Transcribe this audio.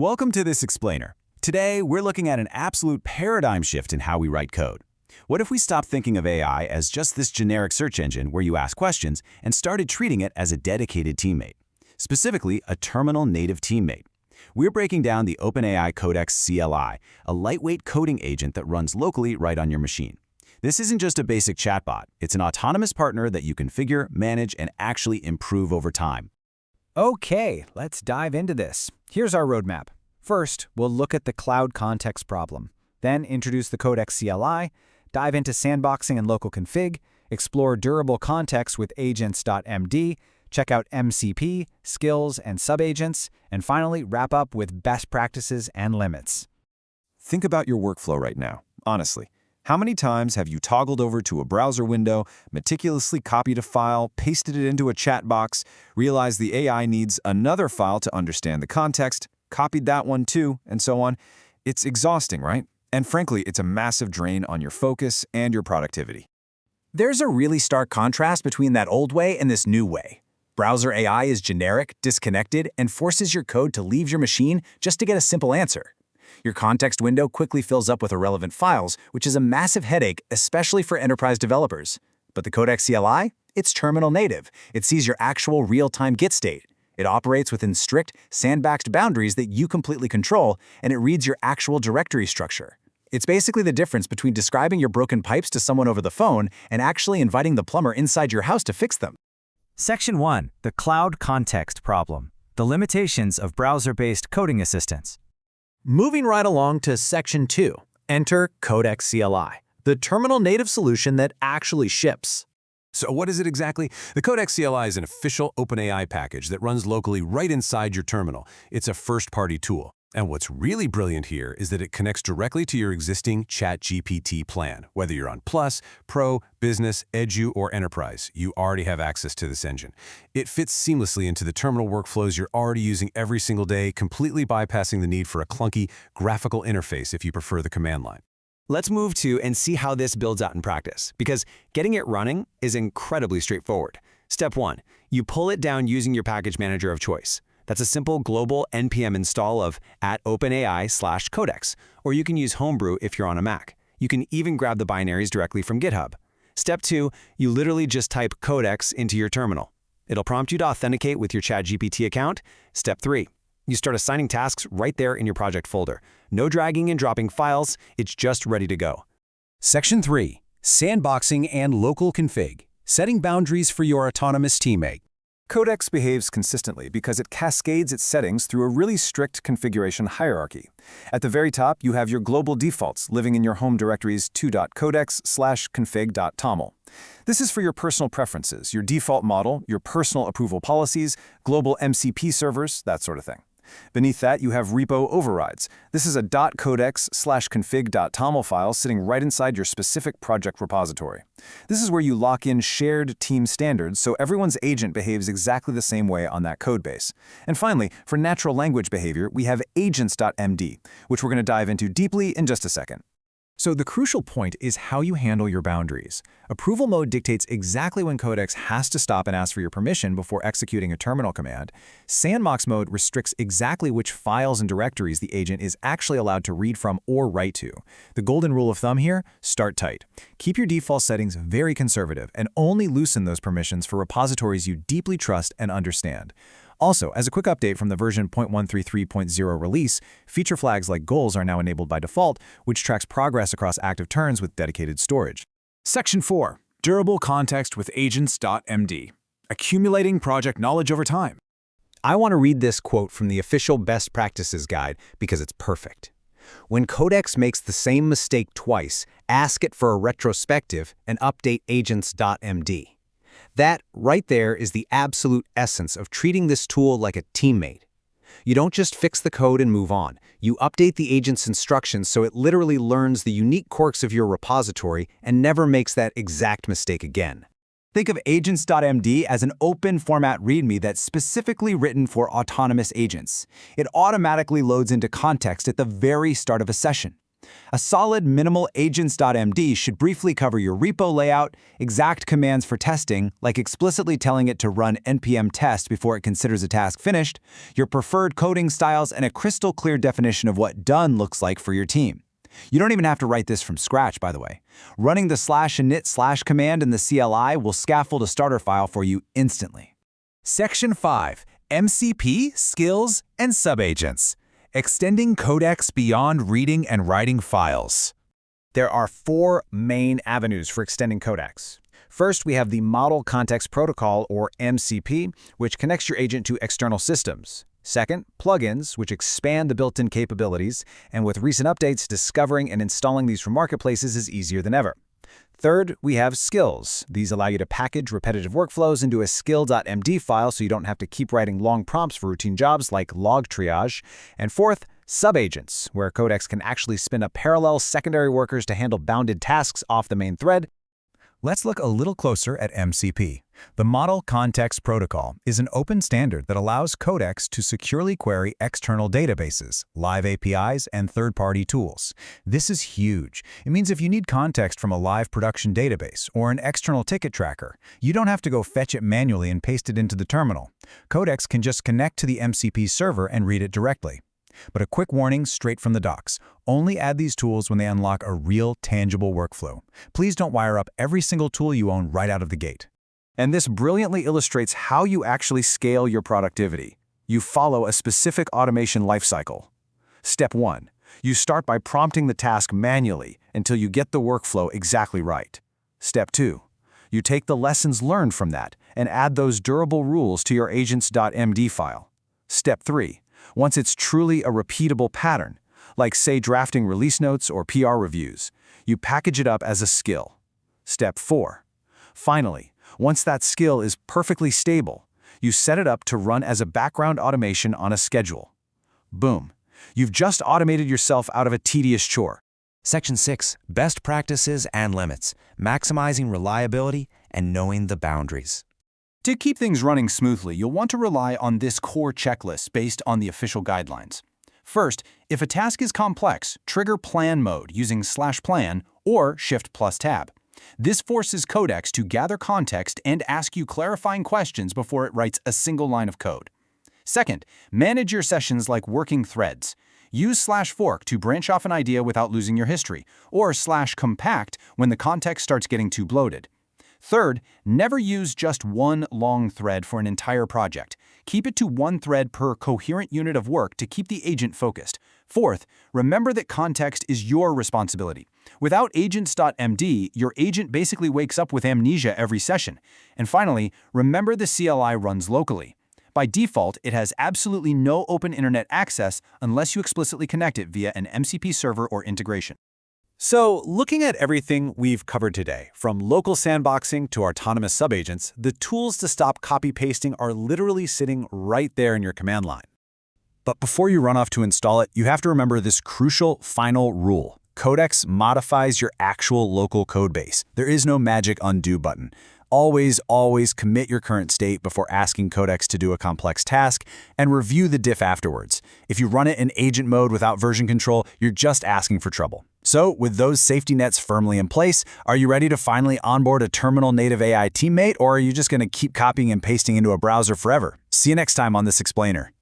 Welcome to this explainer. Today, we're looking at an absolute paradigm shift in how we write code. What if we stopped thinking of AI as just this generic search engine where you ask questions and started treating it as a dedicated teammate, specifically a terminal-native teammate? We're breaking down the OpenAI Codex CLI, a lightweight coding agent that runs locally right on your machine. This isn't just a basic chatbot. It's an autonomous partner that you configure, manage, and actually improve over time. Okay, let's dive into this. Here's our roadmap. First, we'll look at the cloud context problem, then introduce the Codex CLI, dive into sandboxing and local config, explore durable context with AGENTS.md, check out MCP, skills, and subagents, and finally wrap up with best practices and limits. Think about your workflow right now, honestly. How many times have you toggled over to a browser window, meticulously copied a file, pasted it into a chat box, realized the AI needs another file to understand the context, copied that one too, and so on? It's exhausting, right? And frankly, it's a massive drain on your focus and your productivity. There's a really stark contrast between that old way and this new way. Browser AI is generic, disconnected, and forces your code to leave your machine just to get a simple answer. Your context window quickly fills up with irrelevant files, which is a massive headache, especially for enterprise developers. But the Codex CLI? It's terminal native. It sees your actual real-time Git state. It operates within strict, sandboxed boundaries that you completely control, and it reads your actual directory structure. It's basically the difference between describing your broken pipes to someone over the phone and actually inviting the plumber inside your house to fix them. Section 1. The cloud context problem. The limitations of browser-based coding assistants. Moving right along to Section 2, enter Codex CLI, the terminal-native solution that actually ships. So what is it exactly? The Codex CLI is an official OpenAI package that runs locally right inside your terminal. It's a first-party tool. And what's really brilliant here is that it connects directly to your existing ChatGPT plan. Whether you're on Plus, Pro, Business, Edu, or Enterprise, you already have access to this engine. It fits seamlessly into the terminal workflows you're already using every single day, completely bypassing the need for a clunky graphical interface if you prefer the command line. Let's move to and see how this builds out in practice, because getting it running is incredibly straightforward. Step 1. You pull it down using your package manager of choice. That's a simple global npm install of @openai/codex, or you can use Homebrew if you're on a Mac. You can even grab the binaries directly from GitHub. Step 2, you literally just type codex into your terminal. It'll prompt you to authenticate with your ChatGPT account. Step 3, you start assigning tasks right there in your project folder. No dragging and dropping files, it's just ready to go. Section 3. Sandboxing and local config. Setting boundaries for your autonomous teammate. Codex behaves consistently because it cascades its settings through a really strict configuration hierarchy. At the very top, you have your global defaults living in your home directories 2.codex/config.toml. This is for your personal preferences, your default model, your personal approval policies, global MCP servers, that sort of thing. Beneath that, you have repo overrides. This is a .codex/config.toml file sitting right inside your specific project repository. This is where you lock in shared team standards so everyone's agent behaves exactly the same way on that codebase. And finally, for natural language behavior, we have AGENTS.md, which we're going to dive into deeply in just a second. So the crucial point is how you handle your boundaries. Approval mode dictates exactly when Codex has to stop and ask for your permission before executing a terminal command. Sandbox mode restricts exactly which files and directories the agent is actually allowed to read from or write to. The golden rule of thumb here, start tight. Keep your default settings very conservative and only loosen those permissions for repositories you deeply trust and understand. Also, as a quick update from the version 0.133.0 release, feature flags like goals are now enabled by default, which tracks progress across active turns with dedicated storage. Section 4. Durable context with AGENTS.md. Accumulating project knowledge over time. I want to read this quote from the official Best Practices Guide because it's perfect. When Codex makes the same mistake twice, ask it for a retrospective and update AGENTS.md. That, right there, is the absolute essence of treating this tool like a teammate. You don't just fix the code and move on. You update the agent's instructions so it literally learns the unique quirks of your repository and never makes that exact mistake again. Think of AGENTS.md as an open format README that's specifically written for autonomous agents. It automatically loads into context at the very start of a session. A solid minimal AGENTS.md should briefly cover your repo layout, exact commands for testing, like explicitly telling it to run npm test before it considers a task finished, your preferred coding styles, and a crystal clear definition of what done looks like for your team. You don't even have to write this from scratch, by the way. Running the /init/ command in the CLI will scaffold a starter file for you instantly. Section 5. MCP, Skills, and Subagents. Extending codecs beyond reading and writing files. There are 4 main avenues for extending codecs. First, we have the Model Context Protocol, or MCP, which connects your agent to external systems. Second, plugins, which expand the built-in capabilities, and with recent updates, discovering and installing these from marketplaces is easier than ever. Third, we have skills. These allow you to package repetitive workflows into a skill.md file so you don't have to keep writing long prompts for routine jobs like log triage. And fourth, subagents, where codecs can actually spin up parallel secondary workers to handle bounded tasks off the main thread. Let's look a little closer at MCP. The Model Context Protocol is an open standard that allows codecs to securely query external databases, live APIs, and third-party tools. This is huge. It means if you need context from a live production database or an external ticket tracker, you don't have to go fetch it manually and paste it into the terminal. Codecs can just connect to the MCP server and read it directly. But a quick warning straight from the docs. Only add these tools when they unlock a real, tangible workflow. Please don't wire up every single tool you own right out of the gate. And this brilliantly illustrates how you actually scale your productivity. You follow a specific automation lifecycle. Step 1. You start by prompting the task manually until you get the workflow exactly right. Step 2. You take the lessons learned from that and add those durable rules to your agents.md file. Step 3. Once it's truly a repeatable pattern, like say drafting release notes or PR reviews, you package it up as a skill. Step 4. Finally, once that skill is perfectly stable, you set it up to run as a background automation on a schedule. Boom. You've just automated yourself out of a tedious chore. Section 6. Best Practices and Limits. Maximizing reliability and knowing the boundaries. To keep things running smoothly, you'll want to rely on this core checklist based on the official guidelines. First, if a task is complex, trigger plan mode using /plan or Shift+Tab. This forces codecs to gather context and ask you clarifying questions before it writes a single line of code. Second, manage your sessions like working threads. Use /fork to branch off an idea without losing your history, or /compact when the context starts getting too bloated. Third, never use just one long thread for an entire project. Keep it to one thread per coherent unit of work to keep the agent focused. Fourth, remember that context is your responsibility. Without agents.md, your agent basically wakes up with amnesia every session. And finally, remember the CLI runs locally. By default, it has absolutely no open internet access unless you explicitly connect it via an MCP server or integration. So, looking at everything we've covered today, from local sandboxing to autonomous subagents, the tools to stop copy-pasting are literally sitting right there in your command line. But before you run off to install it, you have to remember this crucial final rule. Codex modifies your actual local codebase. There is no magic undo button. Always commit your current state before asking Codex to do a complex task, and review the diff afterwards. If you run it in agent mode without version control, you're just asking for trouble. So, with those safety nets firmly in place, are you ready to finally onboard a terminal-native AI teammate, or are you just going to keep copying and pasting into a browser forever? See you next time on This Explainer.